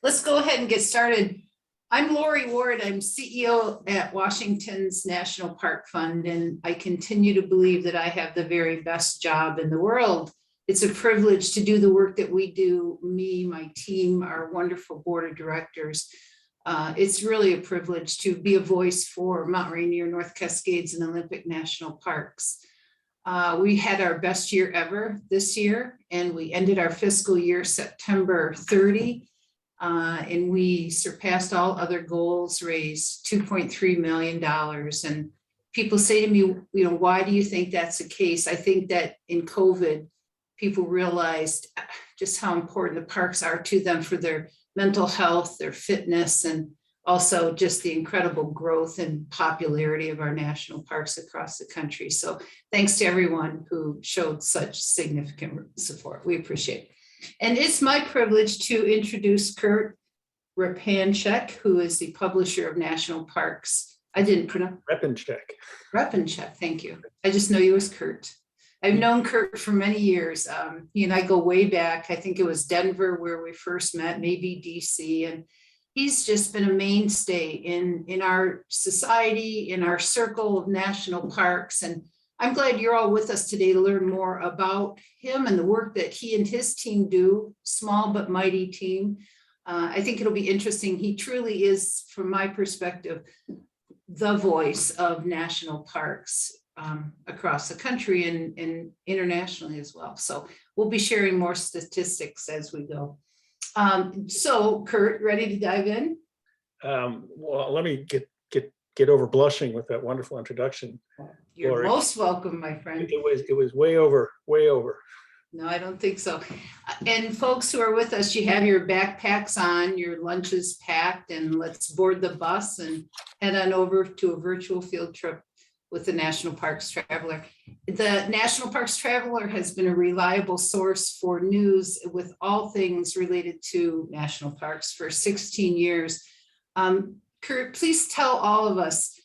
Let's go ahead and get started. I'm Lori Ward. I'm CEO at Washington's National Park Fund, and I continue to believe that I have the very best job in the world. It's a privilege to do the work that we do, me, my team, our wonderful board of directors. It's really a privilege to be a voice for Mount Rainier, North Cascades, and Olympic National Parks. We had our best year ever this year, and we ended our fiscal year September 30. And we surpassed all other goals, raised $2.3 million. And people say to me, why do you think that's the case? I think that in COVID, people realized just how important the parks are to them for their mental health, their fitness, and also just the incredible growth and popularity of our national parks across the country. So thanks to everyone who showed such significant support. We appreciate it. And it's my privilege to introduce Kurt Repanshek, who is the publisher of National Parks. I didn't pronounce Repanchek. Repanchek, thank you. I just know you as Kurt. I've known Kurt for many years. He and I go way back. I think it was Denver where we first met, maybe DC. And he's just been a mainstay in our society, in our circle of national parks. And I'm glad you're all with us today to learn more about him and the work that he and his team do, small but mighty team. I think it'll be interesting. He truly is, from my perspective, the voice of national parks across the country and internationally as well. So we'll be sharing more statistics as we go. So Kurt, ready to dive in? Well, let me get over blushing with that wonderful introduction. You're Lori. most welcome, my friend. It was way over. No, I don't think so. And folks who are with us, you have your backpacks on, your lunches packed, and let's board the bus and head on over to a virtual field trip with the National Parks Traveler. The National Parks Traveler has been a reliable source for news with all things related to national parks for 16 years. Kurt, please tell all of us,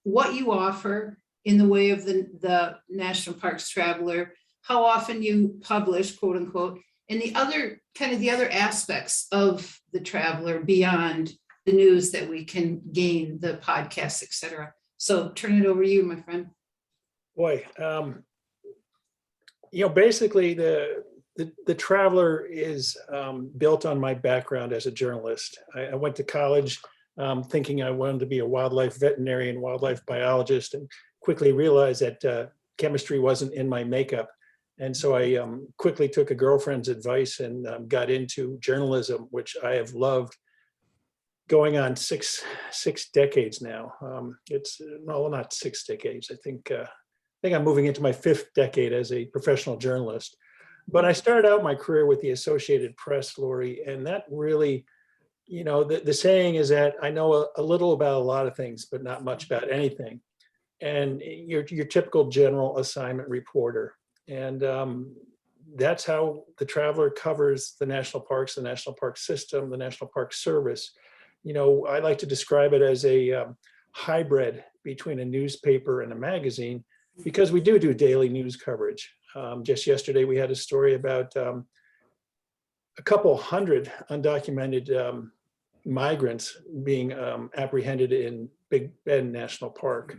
what you offer in the way of the National Parks Traveler, how often you publish, quote unquote, and the other aspects of the Traveler beyond the news that we can gain, the podcasts, et cetera. So turn it over to you, my friend. Boy, basically the Traveler is built on my background as a journalist. I went to college thinking I wanted to be a wildlife veterinarian, wildlife biologist, and quickly realized that chemistry wasn't in my makeup. And so I quickly took a girlfriend's advice and got into journalism, which I have loved going on six decades now. It's no, not 6 decades. I think I'm moving into my 5th decade as a professional journalist. But I started out my career with the Associated Press, Lori, and that really, the saying is that I know a little about a lot of things, but not much about anything. And your typical general assignment reporter. And that's how the Traveler covers the national parks, the national park system, the National Park Service. I like to describe it as a hybrid between a newspaper and a magazine, because we do daily news coverage. Just yesterday, we had a story about a couple hundred undocumented migrants being apprehended in Big Bend National Park.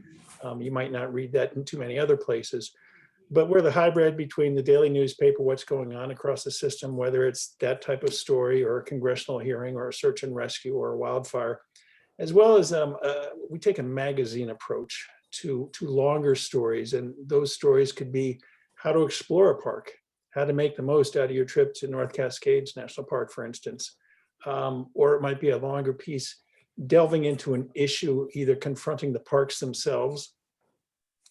You might not read that in too many other places, but we're the hybrid between the daily newspaper, what's going on across the system, whether it's that type of story or a congressional hearing or a search and rescue or a wildfire, as well as we take a magazine approach to longer stories. And those stories could be how to explore a park, how to make the most out of your trip to North Cascades National Park, for instance. Or it might be a longer piece delving into an issue, either confronting the parks themselves,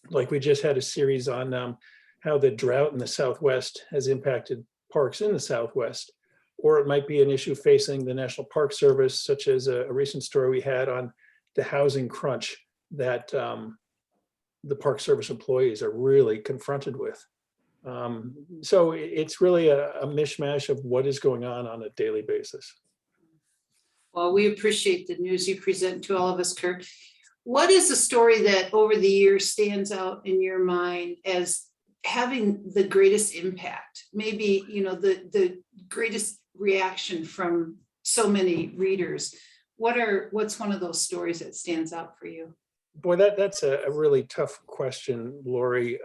like we just had a series on how the drought in the Southwest has impacted parks in the Southwest, or it might be an issue facing the National Park Service, such as a recent story we had on the housing crunch that the Park Service employees are really confronted with. So it's really a mishmash of what is going on a daily basis. Well, we appreciate the news you present to all of us, Kurt. What is a story that over the years stands out in your mind as having the greatest impact? Maybe, the greatest reaction from so many readers. What's one of those stories that stands out for you? Boy, that's a really tough question, Lori,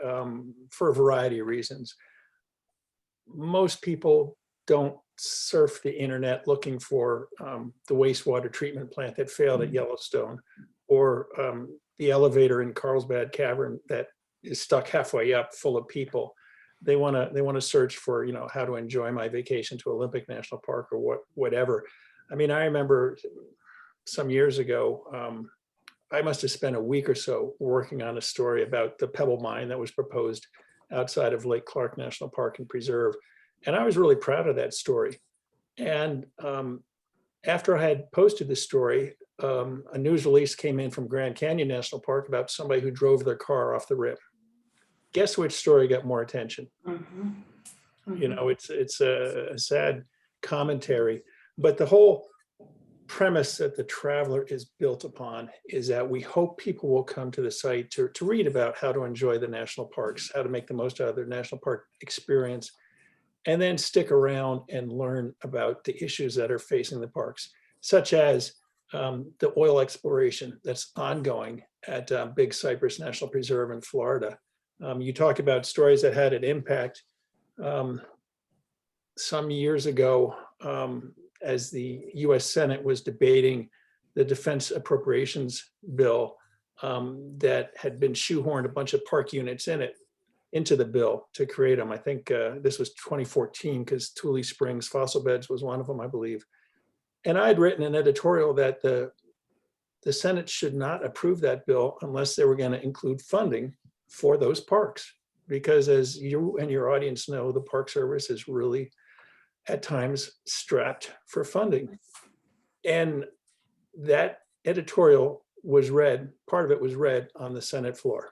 for a variety of reasons. Most people don't surf the internet looking for the wastewater treatment plant that failed at Yellowstone, or the elevator in Carlsbad Cavern that is stuck halfway up full of people. They want to search for, how to enjoy my vacation to Olympic National Park or whatever. I mean, I remember some years ago, I must have spent a week or so working on a story about the pebble mine that was proposed outside of Lake Clark National Park and Preserve. And I was really proud of that story. And after I had posted the story, a news release came in from Grand Canyon National Park about somebody who drove their car off the rim. Guess which story got more attention? Mm-hmm. Mm-hmm. It's a sad commentary, but the whole premise that the Traveler is built upon is that we hope people will come to the site to read about how to enjoy the national parks, how to make the most out of their national park experience, and then stick around and learn about the issues that are facing the parks, such as the oil exploration that's ongoing at Big Cypress National Preserve in Florida. You talk about stories that had an impact. Some years ago, as the US Senate was debating the defense appropriations bill that had been shoehorned a bunch of park units into the bill to create them. I think this was 2014, because Tule Springs Fossil Beds was one of them, I believe. And I had written an editorial that the Senate should not approve that bill unless they were going to include funding for those parks. Because as you and your audience know, the Park Service is really at times strapped for funding. And that editorial was read, part of it was read on the Senate floor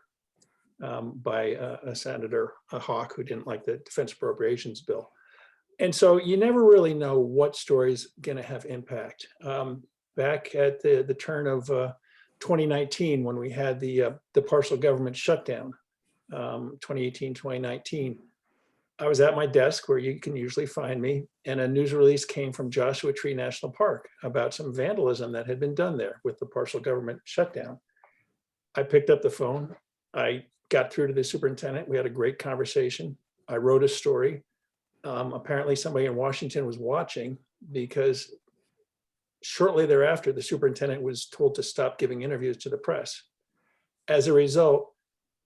by a Senator Hawk, who didn't like the defense appropriations bill. And so you never really know what story's going to have impact. Back at the turn of 2019, when we had the partial government shutdown, 2018, 2019, I was at my desk, where you can usually find me, and a news release came from Joshua Tree National Park about some vandalism that had been done there with the partial government shutdown. I picked up the phone. I got through to the superintendent. We had a great conversation. I wrote a story. Apparently somebody in Washington was watching, because shortly thereafter, the superintendent was told to stop giving interviews to the press. As a result,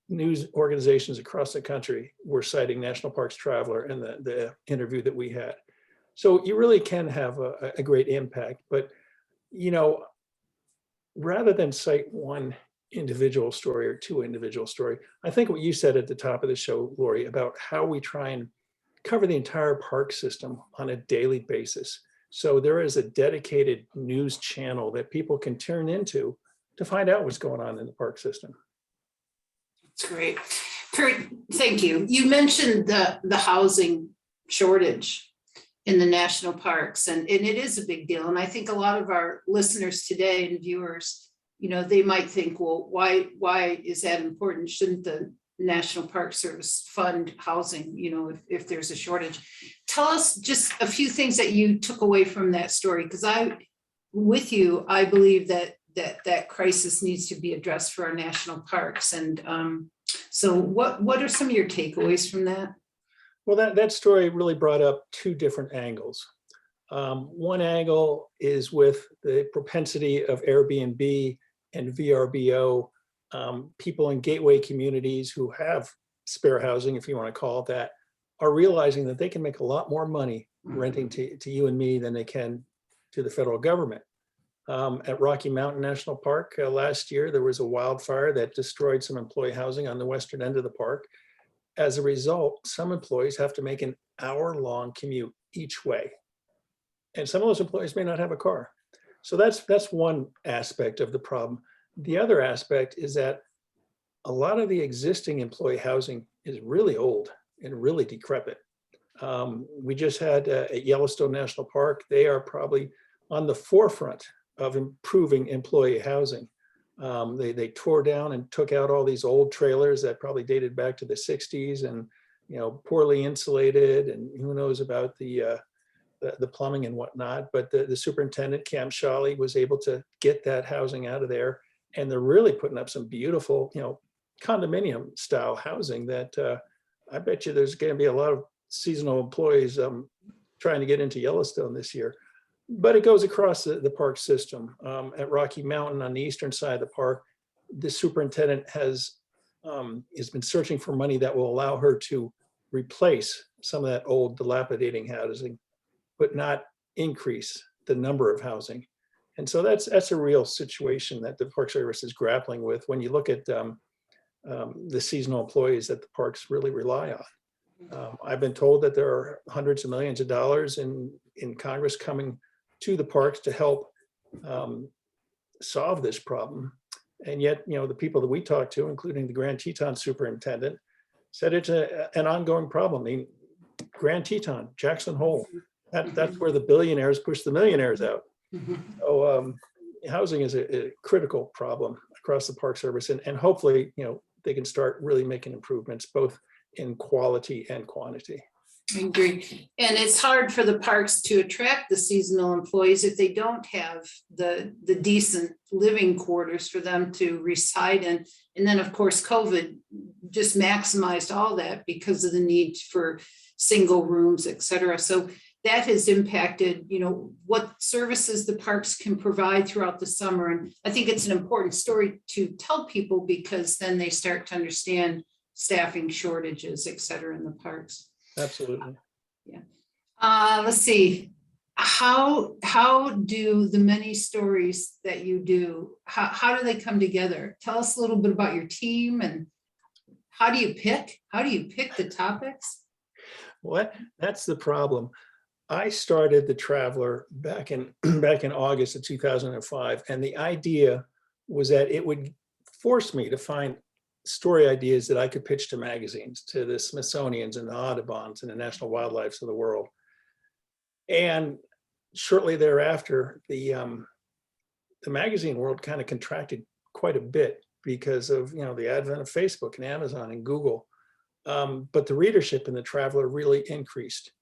news organizations across the country were citing National Parks Traveler in the interview that we had. So you really can have a great impact. But, rather than cite one individual story or two individual story, I think what you said at the top of the show, Lori, about how we try and cover the entire park system on a daily basis. So there is a dedicated news channel that people can turn into to find out what's going on in the park system. That's great. Kurt, thank you. You mentioned the housing shortage in the national parks, and it is a big deal. And I think a lot of our listeners today and viewers, they might think, well, why is that important? Shouldn't the National Park Service fund housing, if there's a shortage? Tell us just a few things that you took away from that story, because I believe that crisis needs to be addressed for our national parks. And so what are some of your takeaways from that? Well, that story really brought up two different angles. One angle is with the propensity of Airbnb and VRBO, people in gateway communities who have spare housing, if you want to call it that, are realizing that they can make a lot more money renting to you and me than they can to the federal government. At Rocky Mountain National Park last year, there was a wildfire that destroyed some employee housing on the western end of the park. As a result, some employees have to make an hour-long commute each way. And some of those employees may not have a car. So that's one aspect of the problem. The other aspect is that a lot of the existing employee housing is really old and really decrepit. We just had at Yellowstone National Park, they are probably on the forefront of improving employee housing. They tore down and took out all these old trailers that probably dated back to the 60s and poorly insulated, and who knows about the the plumbing and whatnot, but the superintendent, Cam Shawley, was able to get that housing out of there. And they're really putting up some beautiful, condominium style housing that I bet you there's going to be a lot of seasonal employees trying to get into Yellowstone this year. But it goes across the park system. At Rocky Mountain on the eastern side of the park, the superintendent has been searching for money that will allow her to replace some of that old dilapidating housing, but not increase the number of housing. And so that's a real situation that the Park Service is grappling with when you look at the seasonal employees that the parks really rely on. I've been told that there are hundreds of millions of dollars in Congress coming to the parks to help solve this problem. And yet, the people that we talked to, including the Grand Teton superintendent, said it's an ongoing problem. I mean, Grand Teton, Jackson Hole, that's where the billionaires push the millionaires out. So housing is a critical problem across the Park Service, and hopefully, they can start really making improvements both in quality and quantity. I agree. And it's hard for the parks to attract the seasonal employees if they don't have the decent living quarters for them to reside in. And then, of course, COVID just maximized all that because of the need for single rooms, et cetera. So that has impacted, what services the parks can provide throughout the summer. And I think it's an important story to tell people because then they start to understand staffing shortages, et cetera, in the parks. Absolutely. Yeah. Let's see. How do the many stories that you do, how do they come together? Tell us a little bit about your team and how do you pick the topics? Well, that's the problem. I started the Traveler back in August of 2005, and the idea was that it would force me to find story ideas that I could pitch to magazines, to the Smithsonian's and the Audubons and the National Wildlifes of the world. And shortly thereafter, the magazine world kind of contracted quite a bit because of the advent of Facebook and Amazon and Google. But the readership in the Traveler really increased.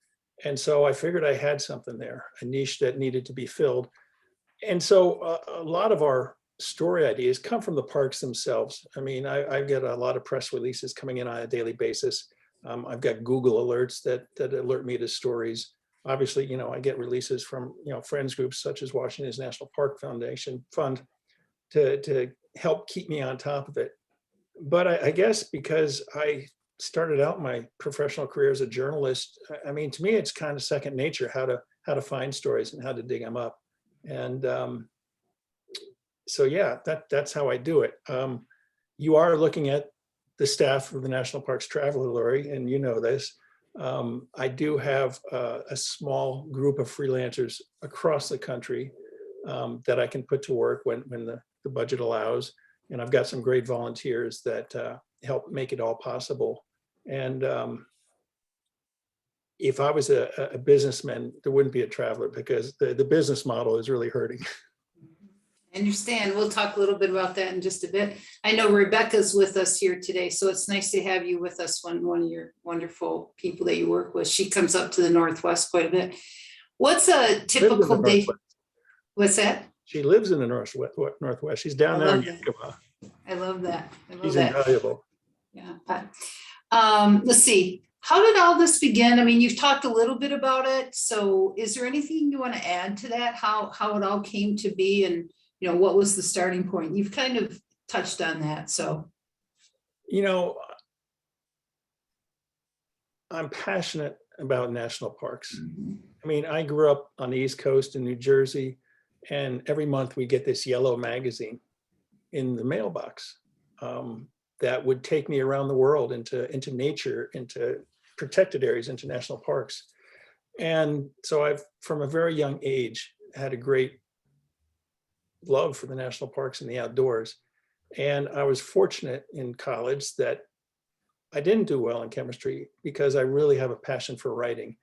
And so I figured I had something there, a niche that needed to be filled. And so a lot of our story ideas come from the parks themselves. I mean, I get a lot of press releases coming in on a daily basis. I've got Google alerts that alert me to stories. Obviously, I get releases from, friends groups such as Washington's National Park Foundation Fund to help keep me on top of it. But I guess because I started out my professional career as a journalist, I mean, to me, it's kind of second nature how to find stories and how to dig them up. And so yeah, that's how I do it. You are looking at the staff of the National Parks Traveler, Lori, and you know this. I do have a small group of freelancers across the country that I can put to work when the budget allows. And I've got some great volunteers that help make it all possible. And if I was a businessman, there wouldn't be a Traveler because the business model is really hurting. I understand. We'll talk a little bit about that in just a bit. I know Rebecca's with us here today, so it's nice to have you with us, one of your wonderful people that you work with. She comes up to the Northwest quite a bit. What's a typical day? What's that? She lives in the Northwest. She's down there in Yakima. I love that. She's invaluable. Yeah. Let's see. How did all this begin? I mean, you've talked a little bit about it. So is there anything you want to add to that? How it all came to be and what was the starting point? You've kind of touched on that. So, I'm passionate about national parks. mm-hmm. I mean, I grew up on the East Coast in New Jersey, and every month we get this yellow magazine in the mailbox that would take me around the world into nature, into protected areas, into national parks. And so I've, from a very young age, had a great love for the national parks and the outdoors. And I was fortunate in college that I didn't do well in chemistry because I really have a passion for writing.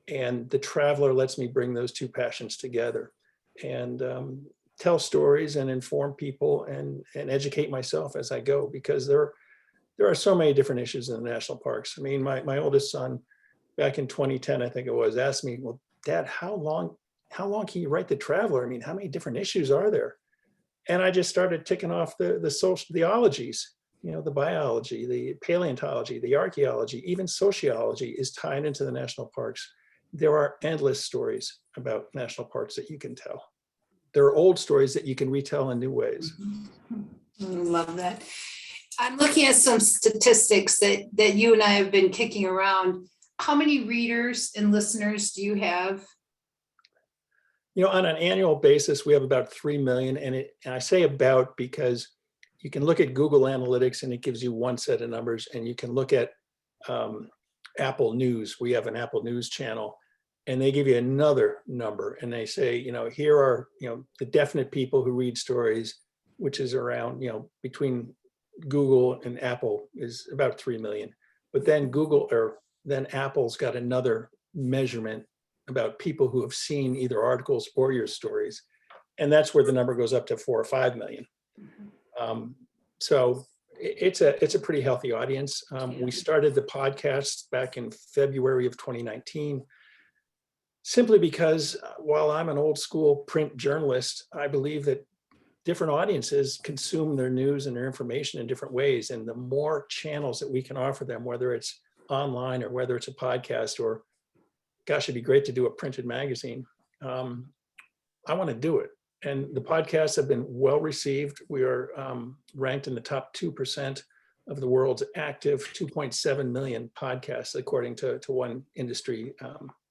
And the Traveler lets me bring those two passions together and tell stories and inform people and educate myself as I go, because there are so many different issues in the national parks. I mean, my oldest son back in 2010, I think it was, asked me, well, Dad, how long can you write The Traveler? I mean, how many different issues are there? And I just started ticking off the ologies, the biology, the paleontology, the archaeology, even sociology is tied into the national parks. There are endless stories about national parks that you can tell. There are old stories that you can retell in new ways. Love that. I'm looking at some statistics that you and I have been kicking around. How many readers and listeners do you have? On an annual basis, we have about 3 million. And I say about because you can look at Google Analytics and it gives you one set of numbers, and you can look at Apple News. We have an Apple News channel, and they give you another number, and they say, here are, the definite people who read stories, which is around, between Google and Apple is about 3 million. But then then Apple's got another measurement about people who have seen either articles or your stories. And that's where the number goes up to 4 or 5 million. So it's a pretty healthy audience. We started the podcast back in February of 2019, simply because while I'm an old school print journalist, I believe that different audiences consume their news and their information in different ways. And the more channels that we can offer them, whether it's online or whether it's a podcast or, gosh, it'd be great to do a printed magazine. I want to do it. And the podcasts have been well received. We are ranked in the top 2% of the world's active 2.7 million podcasts, according to one industry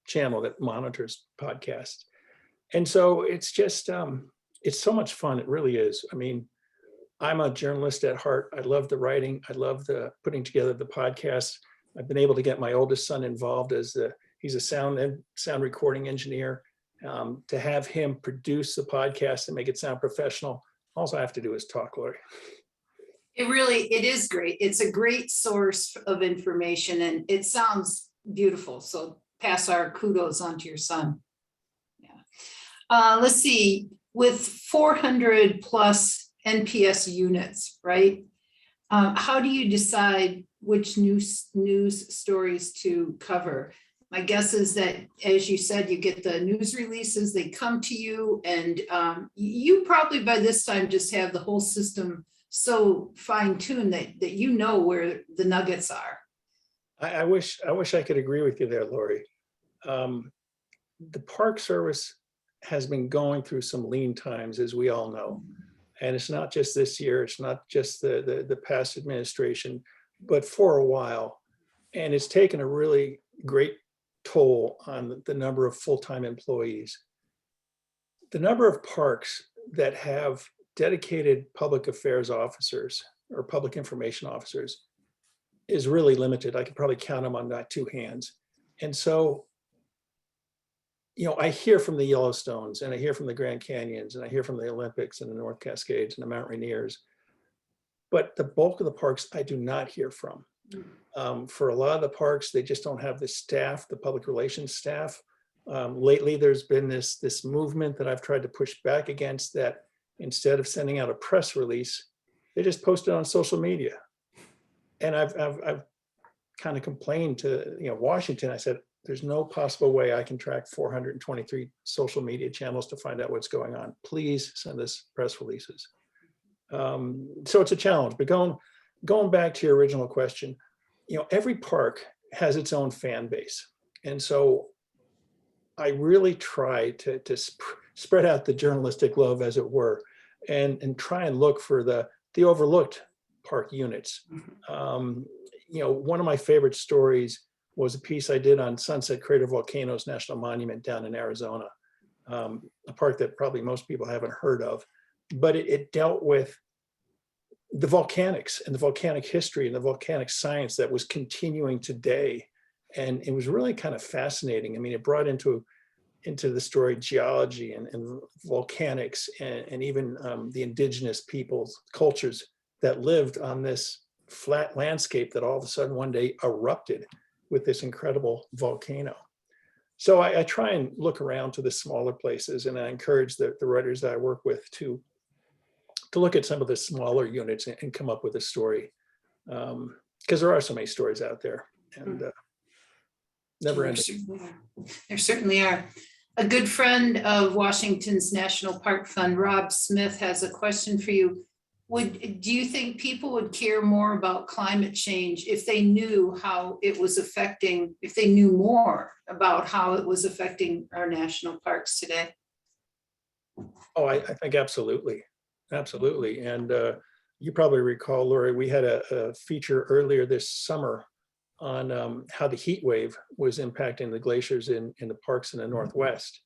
channel that monitors podcasts. And so it's just, it's so much fun. It really is. I mean, I'm a journalist at heart. I love the writing. I love the putting together the podcasts. I've been able to get my oldest son involved he's a sound recording engineer. To have him produce the podcast and make it sound professional, all I have to do is talk, Lori. It is great. It's a great source of information, and it sounds beautiful. So pass our kudos on to your son. Yeah. Let's see, with 400 plus NPS units, right? How do you decide which news stories to cover? My guess is that, as you said, you get the news releases, they come to you, and you probably by this time just have the whole system so fine-tuned that you know where the nuggets are. I wish I could agree with you there, Lori. The Park Service has been going through some lean times, as we all know. And it's not just this year, it's not just the past administration, but for a while. And it's taken a really great toll on the number of full-time employees. The number of parks that have dedicated public affairs officers or public information officers is really limited. I could probably count them on my two hands. And so, I hear from the Yellowstones, and I hear from the Grand Canyons, and I hear from the Olympics and the North Cascades and the Mount Rainiers. But the bulk of the parks I do not hear from. For a lot of the parks, they just don't have the staff, the public relations staff. Lately, there's been this movement that I've tried to push back against, that instead of sending out a press release, they just post it on social media. And I've kind of complained to Washington. I said, there's no possible way I can track 423 social media channels to find out what's going on. Please send us press releases. So it's a challenge. But going back to your original question, every park has its own fan base. And so I really try to spread out the journalistic love, as it were, and try and look for the overlooked park units. One of my favorite stories was a piece I did on Sunset Crater Volcanoes National Monument down in Arizona, a park that probably most people haven't heard of, but it dealt with the volcanics and the volcanic history and the volcanic science that was continuing today. And it was really kind of fascinating. I mean, it brought into the story geology and volcanics and even the indigenous peoples, cultures that lived on this flat landscape that all of a sudden one day erupted with this incredible volcano. So I try and look around to the smaller places, and I encourage the writers that I work with to look at some of the smaller units and come up with a story, because there are so many stories out there. And never There ending. certainly are. There certainly are. A good friend of Washington's National Park Fund, Rob Smith, has a question for you. Do you think people would care more about climate change if they knew how it was affecting, if they knew more about how it was affecting our national parks today? Oh, I think absolutely, absolutely. And you probably recall, Lori, we had a feature earlier this summer on how the heat wave was impacting the glaciers in the parks in the Northwest.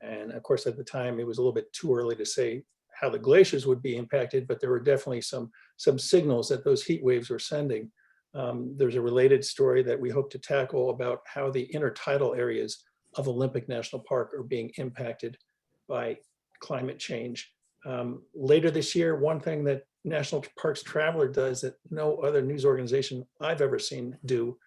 And of course, at the time, it was a little bit too early to say how the glaciers would be impacted, but there were definitely some signals that those heat waves were sending. There's a related story that we hope to tackle about how the intertidal areas of Olympic National Park are being impacted by climate change. Later this year, one thing that National Parks Traveler does that no other news organization I've ever seen do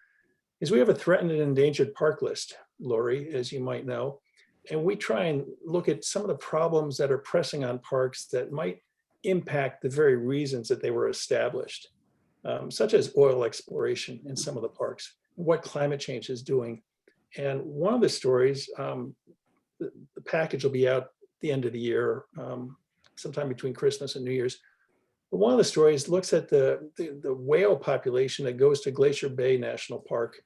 is we have a threatened and endangered park list, Lori, as you might know. And we try and look at some of the problems that are pressing on parks that might impact the very reasons that they were established, such as oil exploration in some of the parks, what climate change is doing. And one of the stories, the package will be out the end of the year, sometime between Christmas and New Year's. But one of the stories looks at the whale population that goes to Glacier Bay National Park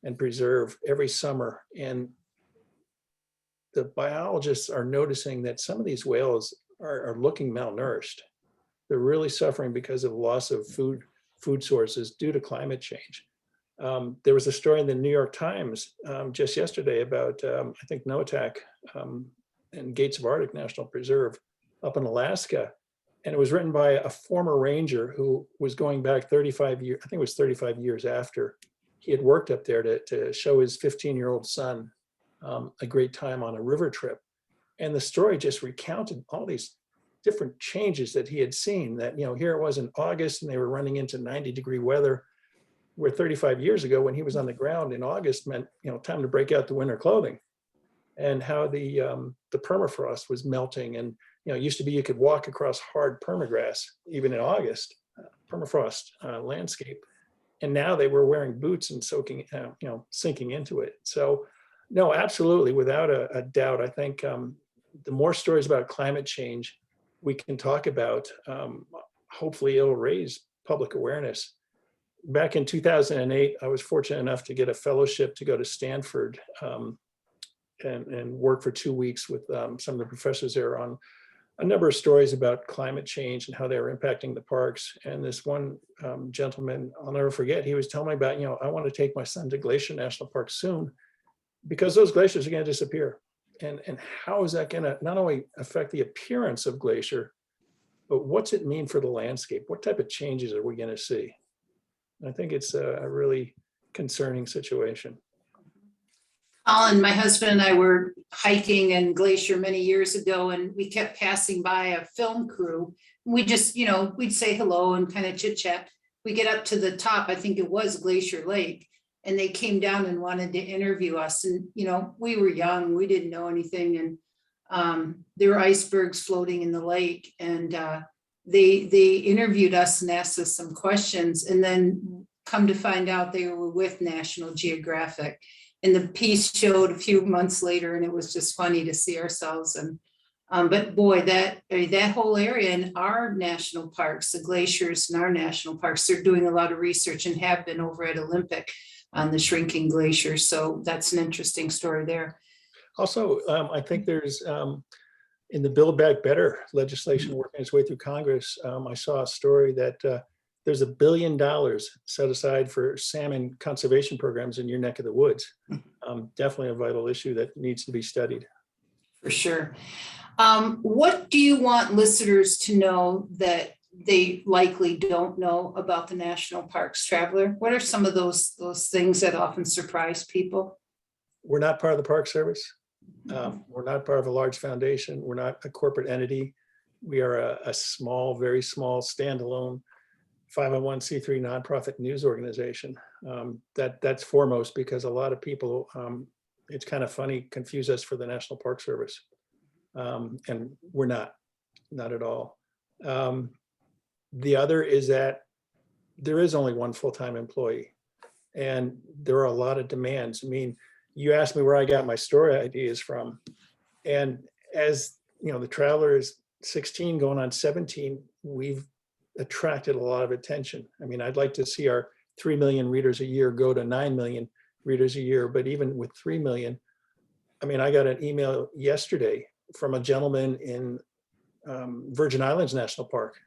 and Preserve every summer. And the biologists are noticing that some of these whales are looking malnourished. They're really suffering because of loss of food sources due to climate change. There was a story in the New York Times just yesterday about, I think, Noatak and Gates of Arctic National Preserve up in Alaska. And it was written by a former ranger who was going back 35 years, I think it was 35 years after he had worked up there to show his 15-year-old son a great time on a river trip. And the story just recounted all these different changes that he had seen, that, here it was in August and they were running into 90-degree weather, where 35 years ago when he was on the ground in August meant, time to break out the winter clothing. And how the permafrost was melting. And, it used to be you could walk across hard permagrass, even in August, permafrost landscape. And now they were wearing boots and soaking, sinking into it. So, no, absolutely, without a doubt, I think the more stories about climate change we can talk about, hopefully it'll raise public awareness. Back in 2008, I was fortunate enough to get a fellowship to go to Stanford and work for 2 weeks with some of the professors there on a number of stories about climate change and how they were impacting the parks. And this one gentleman, I'll never forget, he was telling me about, I want to take my son to Glacier National Park soon because those glaciers are going to disappear. And how is that going to not only affect the appearance of Glacier, but what's it mean for the landscape? What type of changes are we going to see? And I think it's a really concerning situation. Colin, my husband and I were hiking in Glacier many years ago, and we kept passing by a film crew. We just, we'd say hello and kind of chit chat. We get up to the top, I think it was Glacier Lake, and they came down and wanted to interview us. And, we were young, we didn't know anything. And there were icebergs floating in the lake. And they interviewed us and asked us some questions. And then come to find out they were with National Geographic. And the piece showed a few months later, and it was just funny to see ourselves. And but boy, that whole area in our national parks, the glaciers in our national parks, they're doing a lot of research and have been over at Olympic on the shrinking glaciers. So that's an interesting story there. Also, I think there's in the Build Back Better legislation working its way through Congress, I saw a story that there's $1 billion set aside for salmon conservation programs in your neck of the woods. Definitely a vital issue that needs to be studied. For sure. What do you want listeners to know that they likely don't know about the National Parks Traveler? What are some of those things that often surprise people? We're not part of the Park Service. We're not part of a large foundation. We're not a corporate entity. We are a small, very small, standalone 501c3 nonprofit news organization. That's foremost because a lot of people, it's kind of funny, confuse us for the National Park Service. And we're not at all. The other is that there is only one full-time employee and there are a lot of demands. I mean, you asked me where I got my story ideas from. And as you know, the Traveler is 16 going on 17, we've attracted a lot of attention. I mean, I'd like to see our 3 million readers a year go to 9 million readers a year, but even with 3 million, I mean, I got an email yesterday from a gentleman in Virgin Islands National Park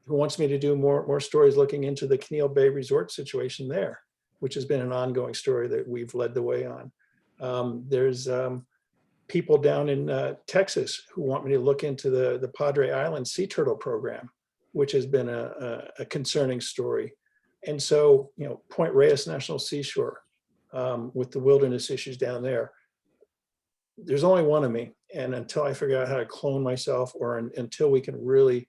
who wants me to do more stories looking into the Keneal Bay Resort situation there, which has been an ongoing story that we've led the way on. There's people down in Texas who want me to look into the Padre Island sea turtle program, which has been a concerning story. And so, you know, Point Reyes National Seashore, with the wilderness issues down there, there's only one of me. And until I figure out how to clone myself, or until we can really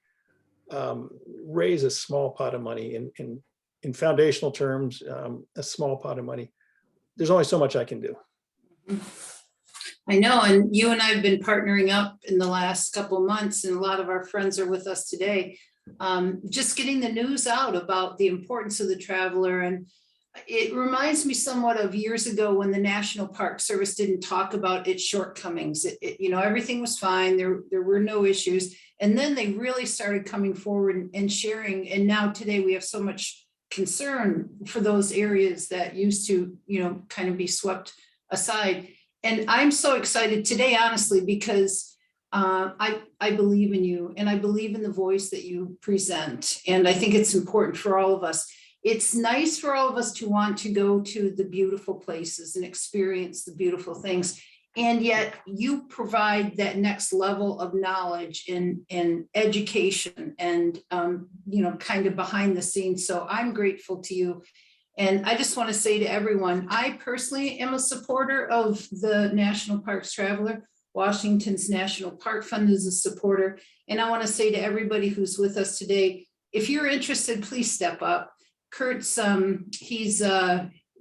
raise a small pot of money in foundational terms, a small pot of money, there's only so much I can do. I know, and you and I have been partnering up in the last couple of months, and a lot of our friends are with us today. Just getting the news out about the importance of the Traveler. And it reminds me somewhat of years ago when the National Park Service didn't talk about its shortcomings. You know, everything was fine. There were no issues. And then they really started coming forward and sharing. And now today we have so much concern for those areas that used to, you know, kind of be swept aside. And I'm so excited today, honestly, because I believe in you, and I believe in the voice that you present. And I think it's important for all of us. It's nice for all of us to want to go to the beautiful places and experience the beautiful things. And yet you provide that next level of knowledge and education and, you know, kind of behind the scenes. So I'm grateful to you. And I just want to say to everyone, I personally am a supporter of the National Parks Traveler. Washington's National Park Fund is a supporter. And I want to say to everybody who's with us today, if you're interested, please step up. Kurt's, he's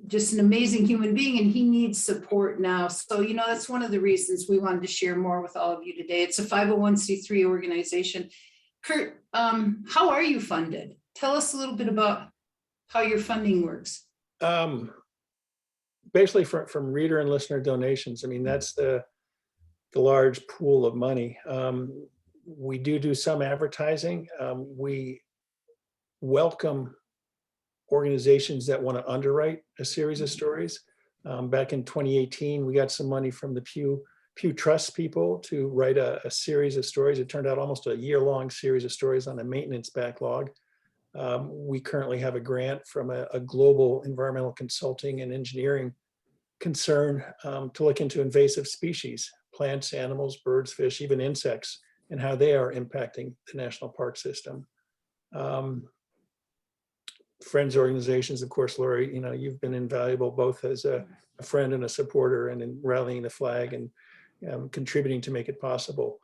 just an amazing human being, and he needs support now. So, you know, that's one of the reasons we wanted to share more with all of you today. It's a 501c3 organization. Kurt, how are you funded? Tell us a little bit about how your funding works. Basically from reader and listener donations. I mean, that's the large pool of money. We do some advertising. We welcome organizations that want to underwrite a series of stories. Back in 2018, we got some money from the Pew Trust people to write a series of stories. It turned out almost a year-long series of stories on a maintenance backlog. We currently have a grant from a global environmental consulting and engineering concern to look into invasive species, plants, animals, birds, fish, even insects, and how they are impacting the national park system. Friends organizations, of course, Lori, you know, you've been invaluable both as a friend and a supporter, and in rallying the flag and contributing to make it possible.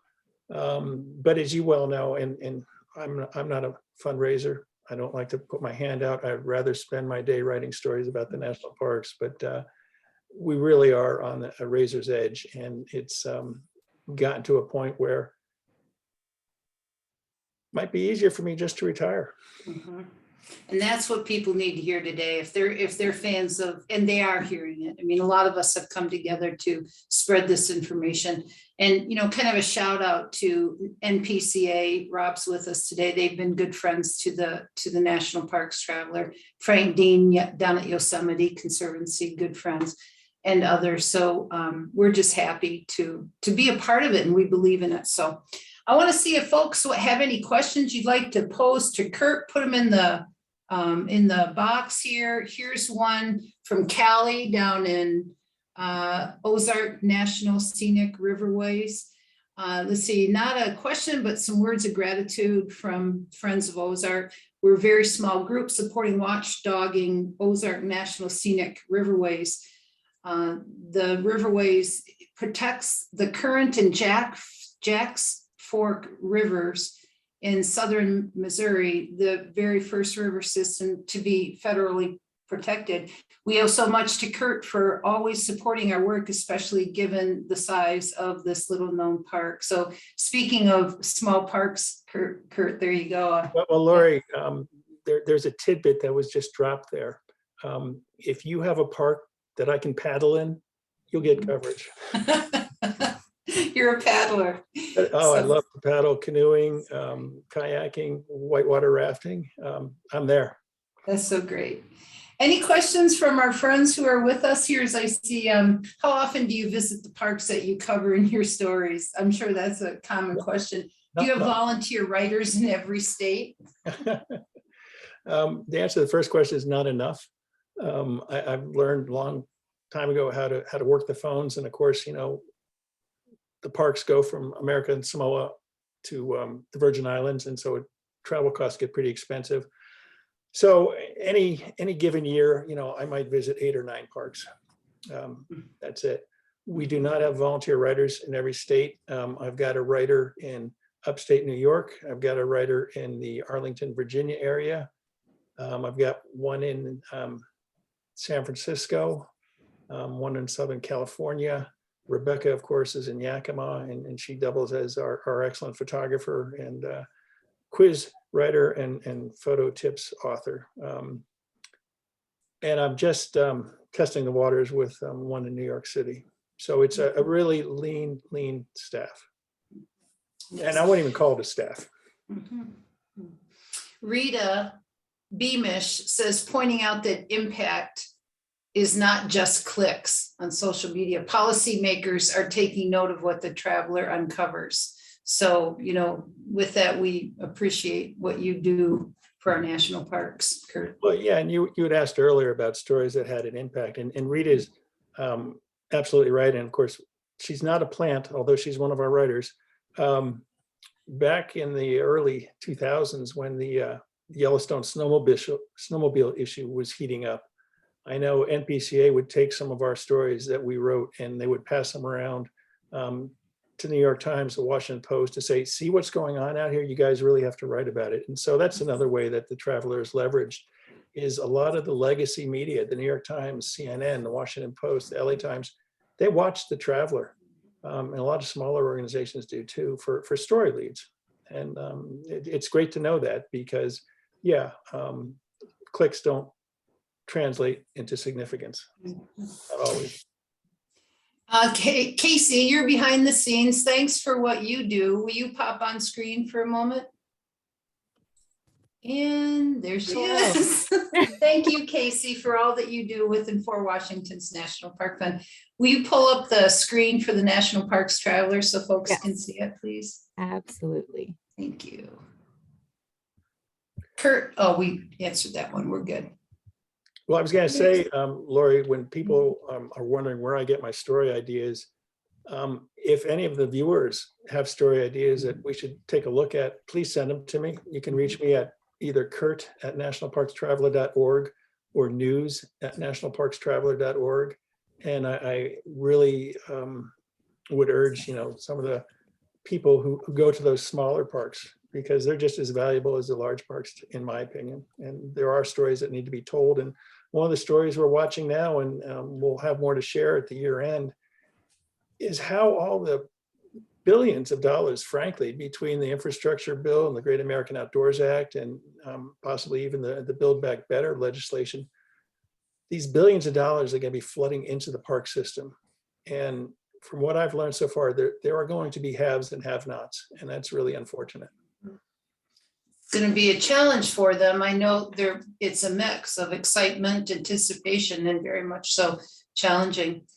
But as you well know, and I'm not a fundraiser. I don't like to put my hand out. I'd rather spend my day writing stories about the national parks, but we really are on a razor's edge, and it's gotten to a point where it might be easier for me just to retire. Mm-hmm. And that's what people need to hear today. If they're fans of, and they are hearing it. I mean, a lot of us have come together to spread this information. And, you know, kind of a shout out to NPCA. Rob's with us today. They've been good friends to the National Parks Traveler. Frank Dean down at Yosemite Conservancy, good friends, and others. So we're just happy to be a part of it, and we believe in it. So I want to see if folks have any questions you'd like to pose to Kurt. Put them in the box here. Here's one from Callie down in Ozark National Scenic Riverways. Let's see, not a question, but some words of gratitude from Friends of Ozark. We're a very small group supporting watchdogging Ozark National Scenic Riverways. The Riverways protects the Current and Jack's Fork rivers in southern Missouri, the very first river system to be federally protected. We owe so much to Kurt for always supporting our work, especially given the size of this little known park. So speaking of small parks, Kurt, there you go. Well, Lori, there's a tidbit that was just dropped there. If you have a park that I can paddle in, you'll get coverage. You're a paddler. Oh, I So- love to paddle, canoeing, kayaking, whitewater rafting. I'm there. That's so great. Any questions from our friends who are with us here? As I see, how often do you visit the parks that you cover in your stories? I'm sure that's a common question. Do you have volunteer writers in every state? The answer to the first question is not enough. I've learned a long time ago how to work the phones, and of course, you know, the parks go from America and Samoa to the Virgin Islands, and so travel costs get pretty expensive. So any given year, you know, I might visit 8 or 9 parks. That's it. We do not have volunteer writers in every state. I've got a writer in upstate New York. I've got a writer in the Arlington, Virginia area. I've got one in San Francisco, one in Southern California. Rebecca, of course, is in Yakima, and she doubles as our excellent photographer and quiz writer and photo tips author. And I'm just testing the waters with one in New York City. So it's a really lean staff. And I wouldn't even call it a staff. Mhm. Rita Beamish says, pointing out that impact is not just clicks on social media. Policymakers are taking note of what the traveler uncovers. So, you know, with that, we appreciate what you do for our national parks, Kurt. Well, yeah, and you had asked earlier about stories that had an impact, and Rita is absolutely right. And of course, she's not a plant, although she's one of our writers. Back in the early 2000s, when the Yellowstone snowmobile issue was heating up, I know NPCA would take some of our stories that we wrote and they would pass them around to the New York Times, the Washington Post, to say, see what's going on out here, you guys really have to write about it. And so that's another way that the Traveler is leveraged, is a lot of the legacy media, the New York Times, CNN, the Washington Post, the LA Times, they watch the Traveler. And a lot of smaller organizations do too, for story leads. And it's great to know that, because yeah, clicks don't translate into significance, not always. Okay, Casey, you're behind the scenes. Thanks for what you do. Will you pop on screen for a moment? And there she is. Thank you, Casey, for all that you do with and for Washington's National Park Fund. Will you pull up the screen for the National Parks Traveler so folks can see it, please? Absolutely. Thank you. Kurt, oh, we answered that one. We're good. Well, I was going to say, Lori, when people are wondering where I get my story ideas, if any of the viewers have story ideas that we should take a look at, please send them to me. You can reach me at either kurt@nationalparkstraveler.org or news@nationalparkstraveler.org. And I really would urge, you know, some of the people who go to those smaller parks, because they're just as valuable as the large parks, in my opinion. And there are stories that need to be told. And one of the stories we're watching now, and we'll have more to share at the year end, is how all the billions of dollars, frankly, between the infrastructure bill and the Great American Outdoors Act, and possibly even the Build Back Better legislation, these billions of dollars are going to be flooding into the park system. And from what I've learned so far, there are going to be haves and have-nots, and that's really unfortunate. Going to be a challenge for them. I know it's a mix of excitement, anticipation, and very much so challenging.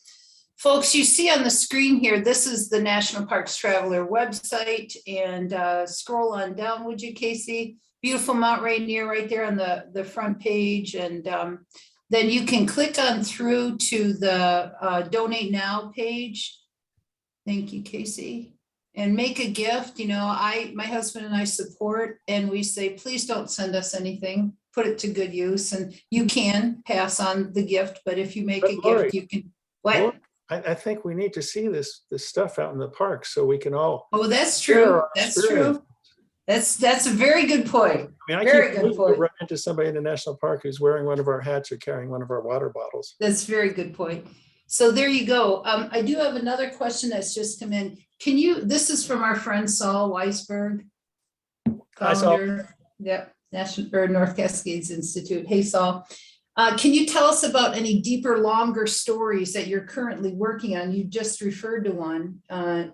Folks, you see on the screen here, this is the National Parks Traveler website, and scroll on down, would you, Casey? Beautiful Mount Rainier right there on the front page, and then you can click on through to the Donate Now page. Thank you, Casey. And make a gift. You know, my husband and I support, and we say, please don't send us anything, put it to good use. And you can pass on the gift, but if you make a Lori, gift, you can, what? Lori, I think we need to see this stuff out in the park so we can all. Oh, that's true. That's experience. true. That's a very good point. I mean, Very good keep point. run into somebody in the national park who's wearing one of our hats or carrying one of our water bottles. That's a very good point. So there you go. I do have another question that's just come in. Can you, this is from our friend Saul Weisberg. Hi, Saul. Founder, yep, National or North Cascades Institute. Hey, Saul. Can you tell us about any deeper, longer stories that you're currently working on? You just referred to one,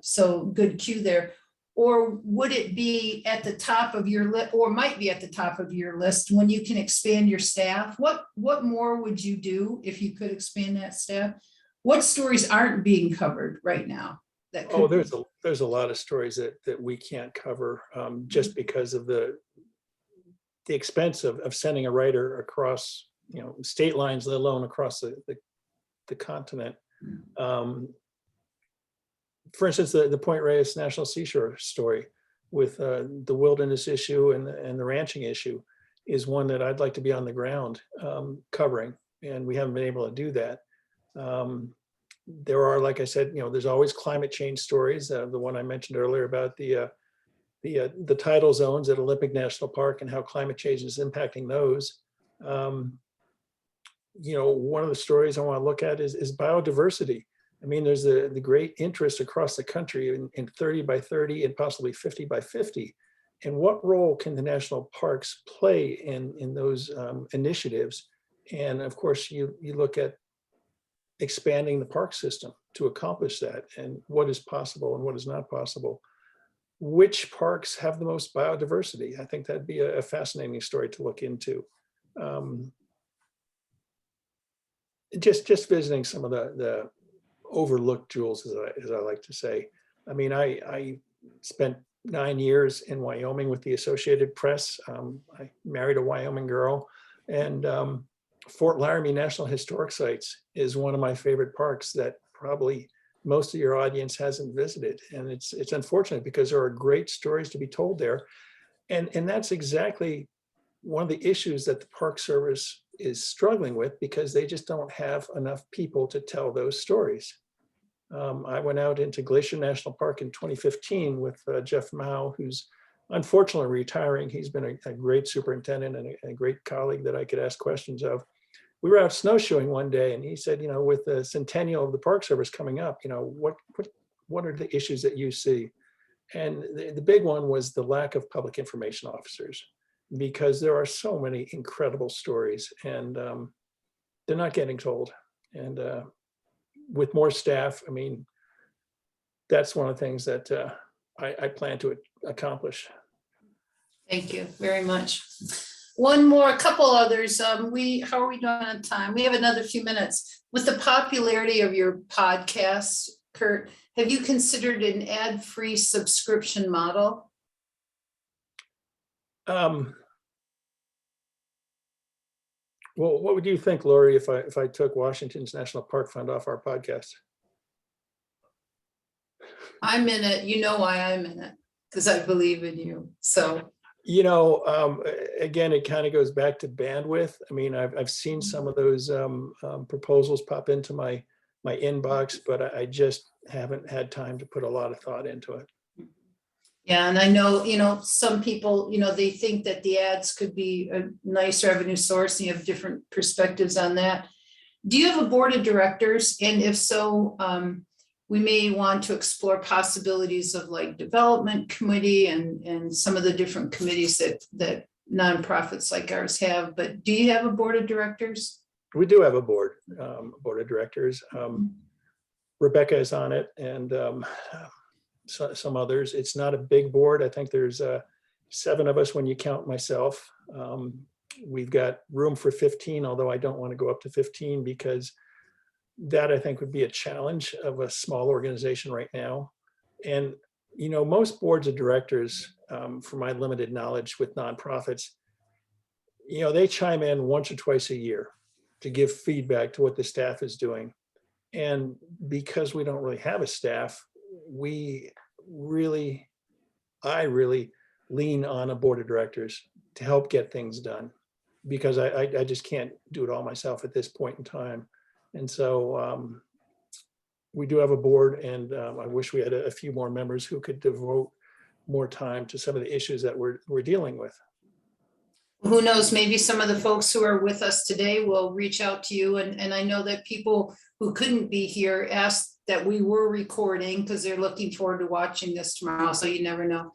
so good cue there. Or would it be at the top of your list, or might be at the top of your list when you can expand your staff? What more would you do if you could expand that staff? What stories aren't being covered right now? That Oh, could there's a lot of stories that we can't cover just because of the expense of sending a writer across, state lines, let alone across the continent. For instance, the Point Reyes National Seashore story with the wilderness issue and the ranching issue is one that I'd like to be on the ground covering, and we haven't been able to do that. There are, like I said, there's always climate change stories. The one I mentioned earlier about the tidal zones at Olympic National Park and how climate change is impacting those. One of the stories I want to look at is biodiversity. I mean, there's the great interest across the country in 30 by 30 and possibly 50 by 50. And what role can the national parks play in those initiatives? And of course, you look at expanding the park system to accomplish that, and what is possible and what is not possible. Which parks have the most biodiversity? I think that'd be a fascinating story to look into. Just visiting some of the overlooked jewels, as I like to say. I mean, I spent 9 years in Wyoming with the Associated Press. I married a Wyoming girl, and Fort Laramie National Historic Sites is one of my favorite parks that probably most of your audience hasn't visited. And it's unfortunate because there are great stories to be told there. And that's exactly one of the issues that the Park Service is struggling with, because they just don't have enough people to tell those stories. I went out into Glacier National Park in 2015 with Jeff Mao, who's unfortunately retiring. He's been a great superintendent and a great colleague that I could ask questions of. We were out snowshoeing one day, and he said, with the centennial of the Park Service coming up, what are the issues that you see? And the big one was the lack of public information officers, because there are so many incredible stories, and they're not getting told. And with more staff, I mean, that's one of the things that I plan to accomplish. Thank you very much. One more, a couple others. How are we doing on time? We have another few minutes. With the popularity of your podcasts, Kurt, have you considered an ad-free subscription model? Well, what would you think, Lori, if I took Washington's National Park Fund off our podcast? I'm in it. You know why I'm in it, because I believe in you. So. Again, it kind of goes back to bandwidth. I mean, I've seen some of those proposals pop into my inbox, but I just haven't had time to put a lot of thought into it. Yeah, and I know, some people, they think that the ads could be a nice revenue source, and you have different perspectives on that. Do you have a board of directors? And if so, we may want to explore possibilities of like development committee and some of the different committees that nonprofits like ours have. But do you have a board of directors? We do have a board of directors. Rebecca is on it, and some others. It's not a big board. I think there's 7 of us when you count myself. We've got room for 15, although I don't want to go up to 15 because that I think would be a challenge of a small organization right now. And, most boards of directors, from my limited knowledge with nonprofits, they chime in once or twice a year to give feedback to what the staff is doing. And because we don't really have a staff, I really lean on a board of directors to help get things done, because I just can't do it all myself at this point in time. And so we do have a board, and I wish we had a few more members who could devote more time to some of the issues that we're dealing with. Who knows, maybe some of the folks who are with us today will reach out to you. And I know that people who couldn't be here asked that we were recording because they're looking forward to watching this tomorrow. So you never know.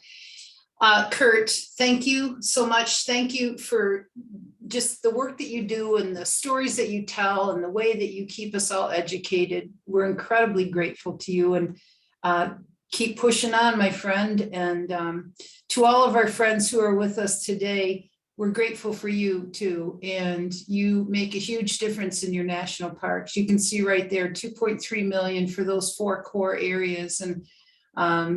Kurt, thank you so much. Thank you for just the work that you do and the stories that you tell and the way that you keep us all educated. We're incredibly grateful to you, and keep pushing on, my friend. And to all of our friends who are with us today, we're grateful for you too. And you make a huge difference in your national parks. You can see right there, 2.3 million for those 4 core areas. And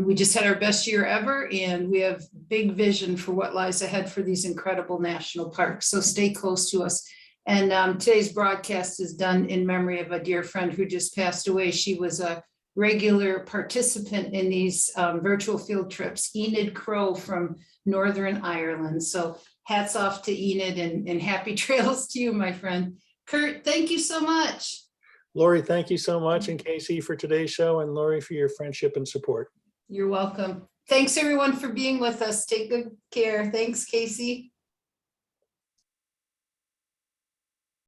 we just had our best year ever, and we have big vision for what lies ahead for these incredible national parks. So stay close to us. And today's broadcast is done in memory of a dear friend who just passed away. She was a regular participant in these virtual field trips, Enid Crow from Northern Ireland. So hats off to Enid, and happy trails to you, my friend. Kurt, thank you so much. Lori, thank you so much, and Casey for today's show, and Lori for your friendship and support. You're welcome. Thanks everyone for being with us. Take good care. Thanks, Casey.